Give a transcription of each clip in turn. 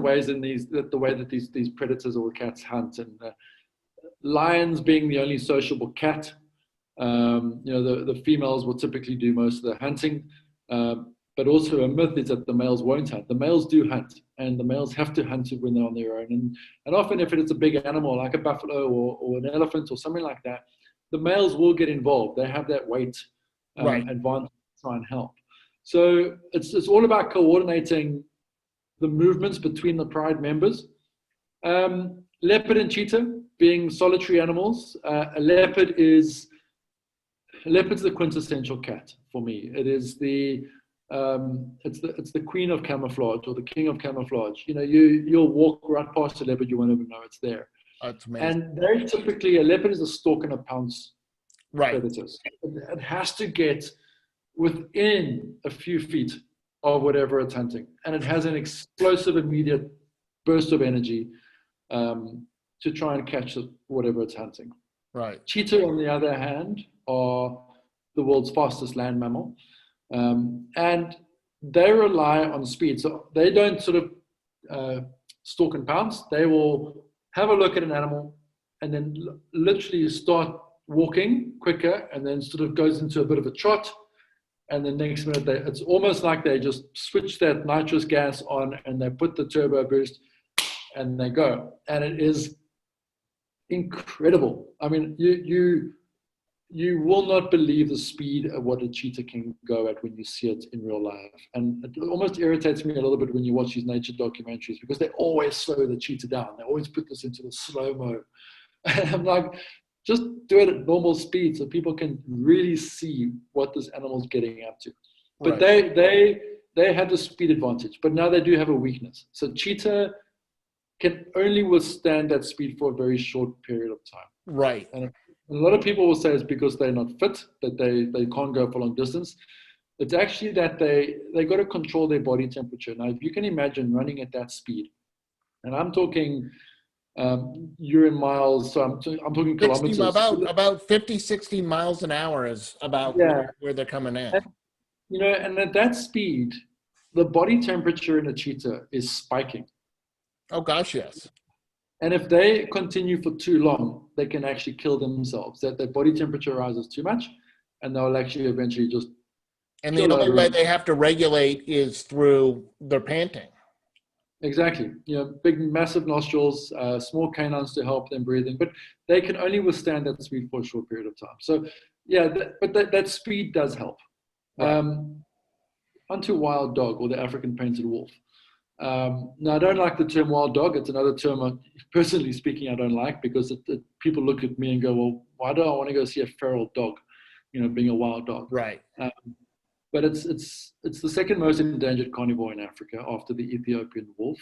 ways in the way that these predators or cats hunt, and lions being the only sociable cat. The females will typically do most of the hunting, but also a myth is that the males won't hunt. The males do hunt, and the males have to hunt when they're on their own. And often, if it's a big animal like a buffalo or an elephant or something like that, the males will get involved. They have that weight advantage to try and help. So it's all about coordinating the movements between the pride members. Leopard and cheetah being solitary animals. A leopard's the quintessential cat for me. It is it's the queen of camouflage, or the king of camouflage. You'll walk right past a leopard, you won't even know it's there. That's amazing. And very typically, a leopard is a stalk and a pounce predators. It has to get within a few feet of whatever it's hunting, and it has an explosive, immediate burst of energy to try and catch whatever it's hunting. Right. Cheetah, on the other hand, are the world's fastest land mammal, and they rely on speed. So they don't sort of stalk and pounce. They will have a look at an animal and then literally start walking quicker, and then sort of goes into a bit of a trot. And the next minute, it's almost like they just switch that nitrous gas on and they put the turbo boost and they go. And it is incredible. I mean, you will not believe the speed of what a cheetah can go at when you see it in real life. And it almost irritates me a little bit when you watch these nature documentaries, because they always slow the cheetah down. They always put this into the slow-mo. And I'm like, just do it at normal speed so people can really see what this animal's getting up to. But they have the speed advantage, but now they do have a weakness. So cheetah can only withstand that speed for a very short period of time. Right. And a lot of people will say it's because they're not fit, that they can't go for long distance. It's actually that they got to control their body temperature. Now, if you can imagine running at that speed, and I'm talking you're in miles, so I'm talking kilometers. About 50, 60 miles an hour is about where they're coming in. And at that speed, the body temperature in a cheetah is spiking. Oh gosh, yes. And if they continue for too long, they can actually kill themselves. That their body temperature rises too much, and they'll actually eventually just. And the only way they have to regulate is through their panting. Exactly. Big, massive nostrils, small canines to help them breathing, but they can only withstand that speed for a short period of time. So, that speed does help. Right. Onto wild dog, or the African painted wolf. Now, I don't like the term wild dog. It's another term, personally speaking, I don't like, because people look at me and go, well, why do I want to go see a feral dog, being a wild dog? Right. But it's the second most endangered carnivore in Africa after the Ethiopian wolf.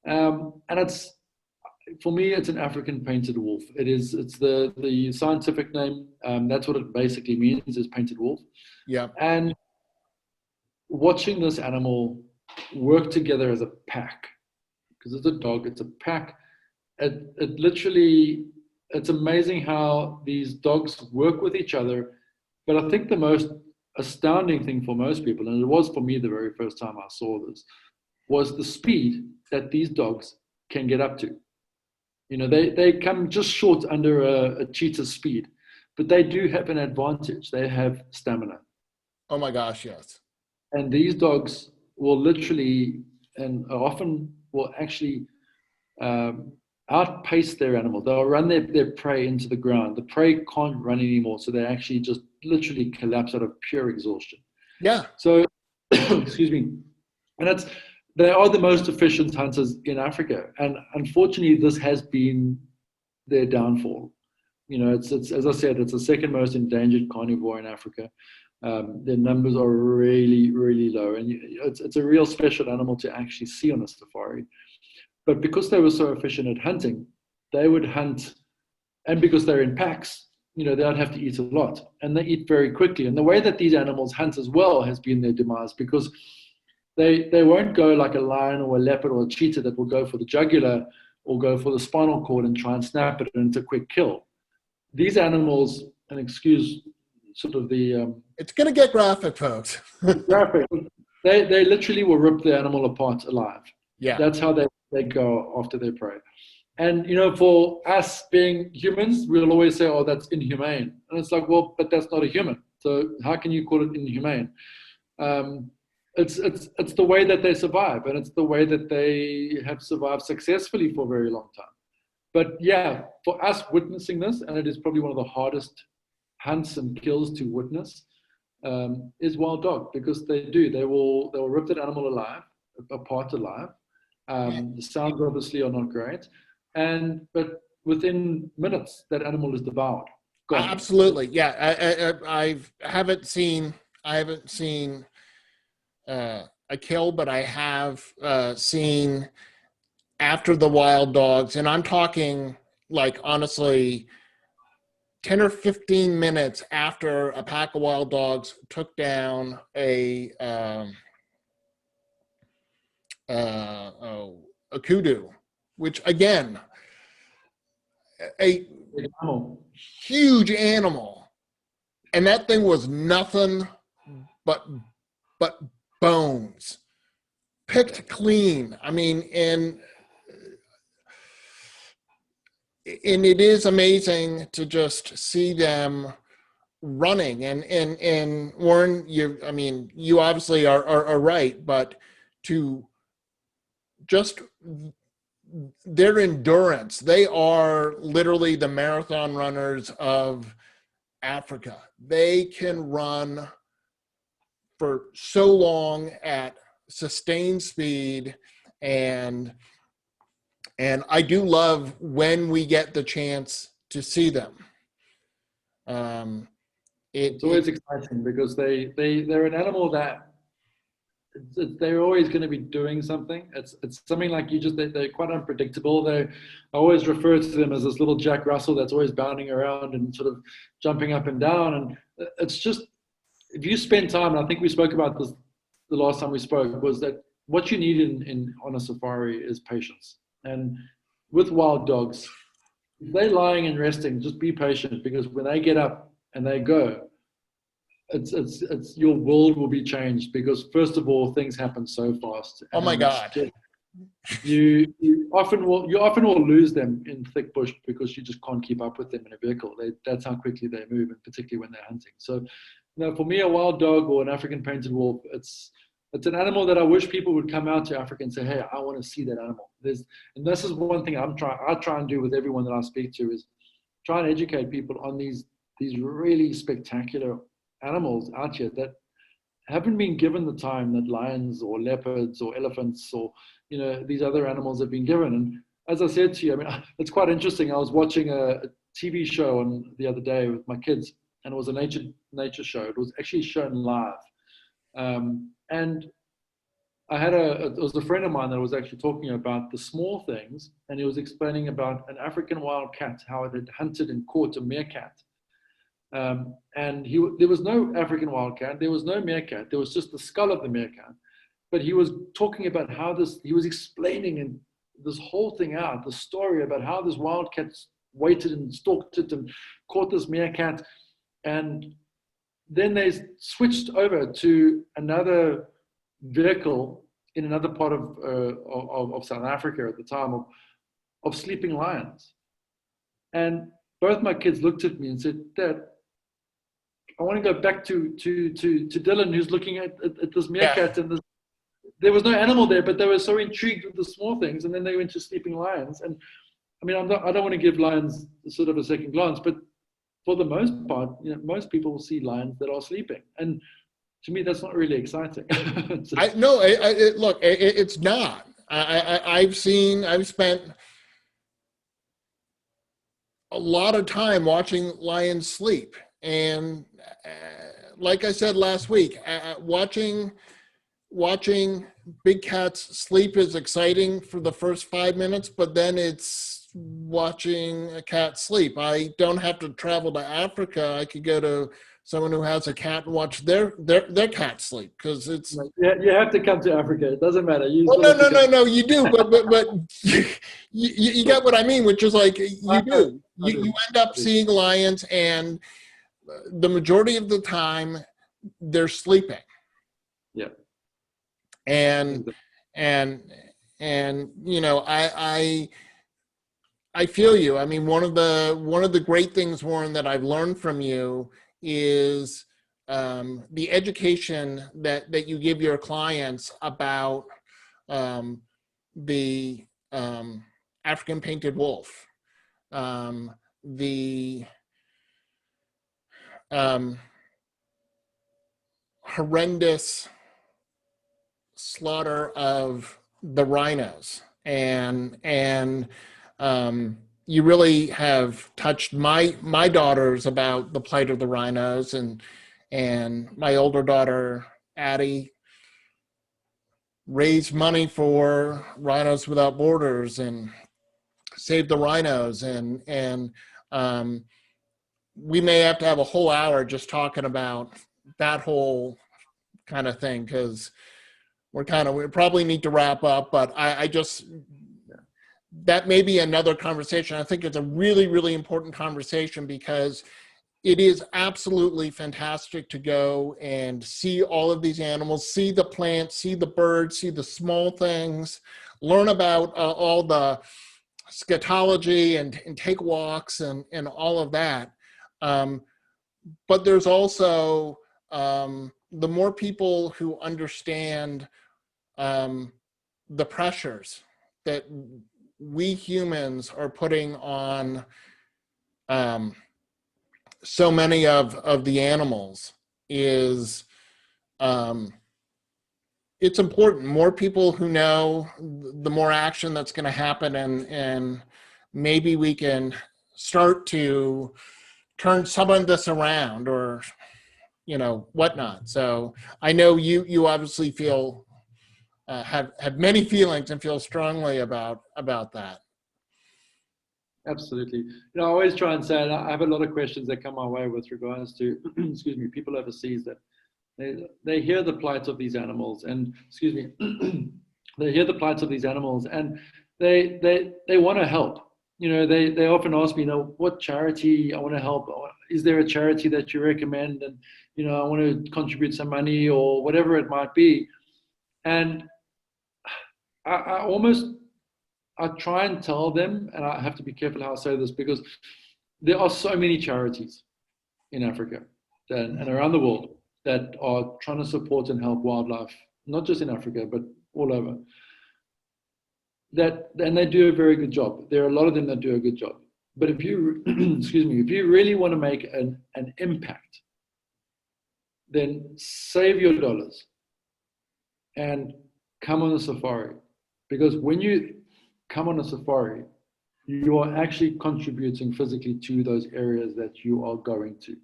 And for me, it's an African painted wolf. It's the scientific name. That's what it basically means, is painted wolf. Yeah. And watching this animal work together as a pack, because it's a dog, it's a pack. It literally, it's amazing how these dogs work with each other. But I think the most astounding thing for most people, and it was for me the very first time I saw this, was the speed that these dogs can get up to. They come just short under a cheetah's speed, but they do have an advantage. They have stamina. Oh my gosh, yes. And these dogs will literally, and often will actually outpace their animal. They'll run their prey into the ground. The prey can't run anymore, so they actually just literally collapse out of pure exhaustion. Yeah. So, excuse me. And they are the most efficient hunters in Africa. And unfortunately, this has been their downfall. It's as I said, it's the second most endangered carnivore in Africa. Their numbers are really, really low. And it's a real special animal to actually see on a safari. But because they were so efficient at hunting, they would hunt, and because they're in packs, they'd have to eat a lot, and they eat very quickly. And the way that these animals hunt as well has been their demise, because they won't go like a lion or a leopard or a cheetah that will go for the jugular or go for the spinal cord and try and snap it, and it's a quick kill. These animals, and excuse sort of the... it's going to get graphic, folks. graphic. They literally will rip the animal apart alive. Yeah. That's how they they go after their prey. And, for us being humans, we'll always say, oh, that's inhumane. And it's like, well, but that's not a human. So how can you call it inhumane? It's the way that they survive, and it's the way that they have survived successfully for a very long time. But yeah, for us witnessing this, and it is probably one of the hardest hunts and kills to witness, is wild dog, because they will rip that animal apart alive. The sounds obviously are not great, but within minutes that animal is devoured. Gone. Absolutely, yeah. I haven't seen a kill, but I have seen after the wild dogs, and I'm talking like honestly 10 or 15 minutes after a pack of wild dogs took down a kudu, which again, a huge animal, and that thing was nothing but bones, picked clean. I mean, and it is amazing to just see them running. And Warren, you obviously are right, but to just their endurance, they are literally the marathon runners of Africa. They can run for so long at sustained speed, and I do love when we get the chance to see them. It's always exciting because they're an animal that they're always going to be doing something. It's something like they're quite unpredictable. I always refer to them as this little Jack Russell that's always bounding around and sort of jumping up and down. And it's just, if you spend time, and I think we spoke about this the last time we spoke, was that what you need on a safari is patience. And with wild dogs, if they're lying and resting, just be patient, because when they get up and they go, it's your world will be changed, because first of all, things happen so fast. Oh my God. You often will lose them in thick bush because you just can't keep up with them in a vehicle. That's how quickly they move, and particularly when they're hunting. So, for me, a wild dog or an African painted wolf, it's an animal that I wish people would come out to Africa and say, hey, I want to see that animal. And this is one thing I try and do with everyone that I speak to, is try and educate people on these really spectacular animals out here that haven't been given the time that lions or leopards or elephants or these other animals have been given. And as I said to you, it's quite interesting. I was watching a TV show the other day with my kids, and it was a nature show. It was actually shown live, and it was a friend of mine that was actually talking about the small things, and he was explaining about an African wild cat, how it had hunted and caught a meerkat. And there was no African wildcat, there was no meerkat, there was just the skull of the meerkat. But he was talking about he was explaining this whole thing out, the story about how this wildcat waited and stalked it and caught this meerkat. And then they switched over to another vehicle in another part of South Africa at the time of sleeping lions. And both my kids looked at me and said, Dad, I want to go back to Dylan, who's looking at this meerkat, and there was no animal there, but they were so intrigued with the small things, and then they went to sleeping lions. And I don't want to give lions sort of a second glance, but for the most part, most people will see lions that are sleeping, and to me, that's not really exciting. Look, it's not. I've spent a lot of time watching lions sleep. And like I said last week, watching big cats sleep is exciting for the first 5 minutes, but then it's watching a cat sleep. I don't have to travel to Africa. I could go to someone who has a cat and watch their cat sleep, because it's. Yeah, you have to come to Africa. It doesn't matter. No, you do, but you get what I mean, which is like you do. You end up seeing lions, and the majority of the time they're sleeping. Yeah. And you know, I feel you. I mean, one of the great things, Warren, that I've learned from you is the education that you give your clients about the African painted wolf, the horrendous slaughter of the rhinos, and you really have touched my daughters about the plight of the rhinos, and my older daughter Addie raised money for Rhinos Without Borders and Save the Rhinos, and we may have to have a whole hour just talking about that whole kind of thing, because we probably need to wrap up, but I just, that may be another conversation. I think it's a really, really important conversation, because it is absolutely fantastic to go and see all of these animals, see the plants, see the birds, see the small things, learn about all the scatology, and take walks and all of that. But there's also the more people who understand the pressures that we humans are putting on so many of the animals is it's important. More people who know, the more action that's going to happen, and maybe we can start to turn some of this around, or you know, whatnot. So I know you obviously feel have many feelings and feel strongly about that. Absolutely. You know, I always try and say, and I have a lot of questions that come my way with regards to, excuse me, people overseas that they hear the plight of these animals, and excuse me, they hear the plight of these animals, and they want to help. You know, they often ask me, you know, what charity I want to help. Is there a charity that you recommend? And you know, I want to contribute some money or whatever it might be. And I try and tell them, and I have to be careful how I say this, because there are so many charities in Africa and around the world that are trying to support and help wildlife, not just in Africa, but all over. And they do a very good job. There are a lot of them that do a good job. But if you, excuse me, if you really want to make an impact, then save your dollars and come on a safari. Because when you come on a safari, you are actually contributing physically to those areas that you are going to.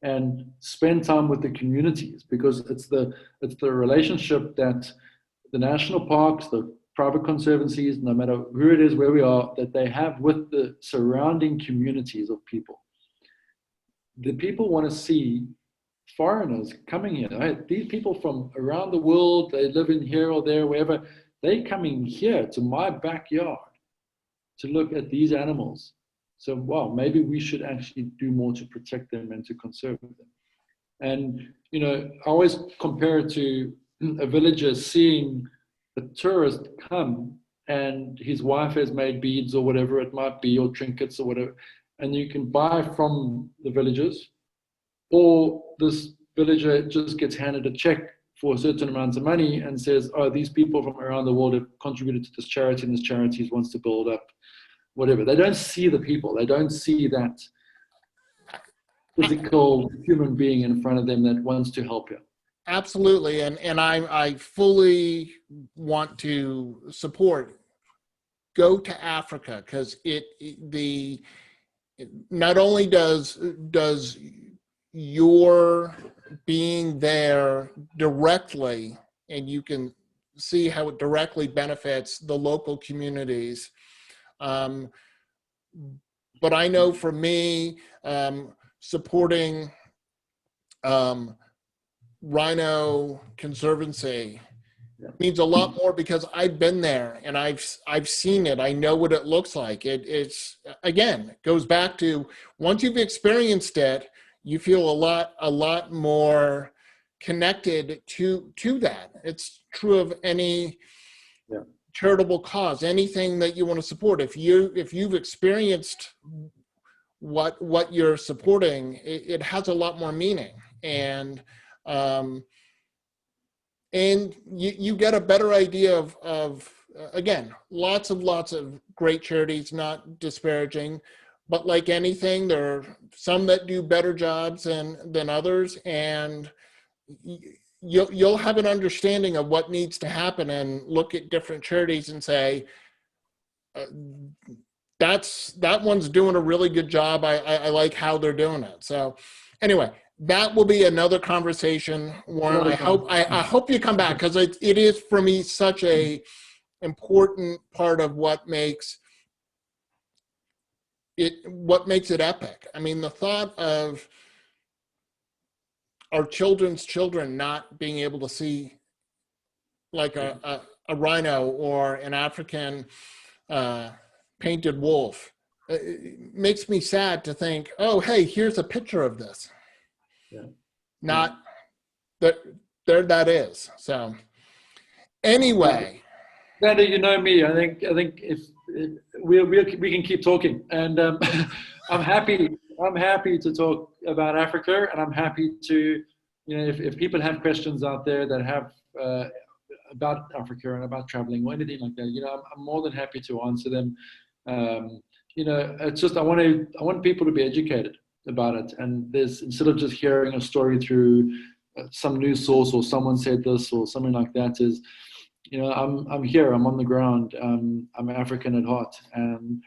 And spend time with the communities, because it's the relationship that the national parks, the private conservancies, no matter who it is, where we are, that they have with the surrounding communities of people. The people want to see foreigners coming here. Right? These people from around the world, they live in here or there, wherever, they coming here to my backyard to look at these animals. So, wow, maybe we should actually do more to protect them and to conserve them. And, you know, I always compare it to a villager seeing a tourist come and his wife has made beads or whatever it might be, or trinkets or whatever, and you can buy from the villagers, or this villager just gets handed a check for a certain amount of money and says, oh, these people from around the world have contributed to this charity, and this charity wants to build up whatever. They don't see the people. They don't see that physical human being in front of them that wants to help you. Absolutely. And I fully want to support, go to Africa, because not only does your being there directly, and you can see how it directly benefits the local communities. But I know for me, supporting Rhino Conservancy means a lot more, because I've been there and I've seen it. I know what it looks like. It's again, it goes back to, once you've experienced it, you feel a lot more connected to that. It's true of any charitable cause, anything that you want to support. If you've experienced what you're supporting, it has a lot more meaning, and you get a better idea of again, lots of great charities, not disparaging, but like anything, there are some that do better jobs than others, and you'll have an understanding of what needs to happen and look at different charities and say, that one's doing a really good job. I like how they're doing it. So anyway, that will be another conversation, Warren. I hope you come back, because it is for me such a important part of what makes it epic. I mean, the thought of our children's children not being able to see like a rhino or an African painted wolf, it makes me sad to think, oh, hey, here's a picture of this. Yeah. Not that there that is. So anyway. Sandy, you know me. I think if we can keep talking, and I'm happy to talk about Africa, and I'm happy to, if people have questions out there that have about Africa and about traveling or anything like that, I'm more than happy to answer them. It's just I want people to be educated about it, and instead of just hearing a story through some news source or someone said this or something like that, is I'm here, I'm on the ground, I'm African at heart, and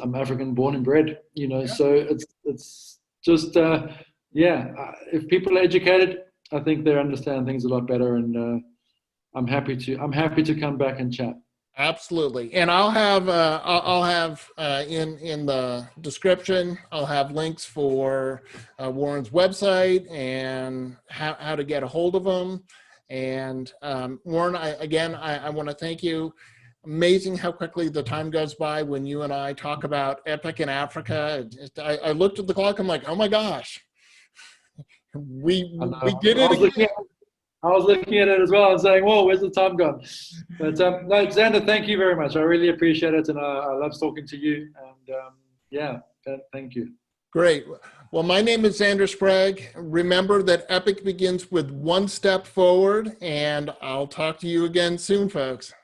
I'm African born and bred, so it's just if people are educated, I think they understand things a lot better, and I'm happy to come back and chat. Absolutely. And I'll have in the description, I'll have links for Warren's website and how to get a hold of him. And Warren, I want to thank you. Amazing how quickly the time goes by when you and I talk about Epic in Africa. I looked at the clock, I'm like, oh my gosh, we did it. I was looking at it as well and saying, whoa, where's the time gone? But no, Xander, thank you very much. I really appreciate it, and I love talking to you. And thank you. Great. Well, my name is Xander Sprague. Remember that Epic begins with one step forward, and I'll talk to you again soon, folks.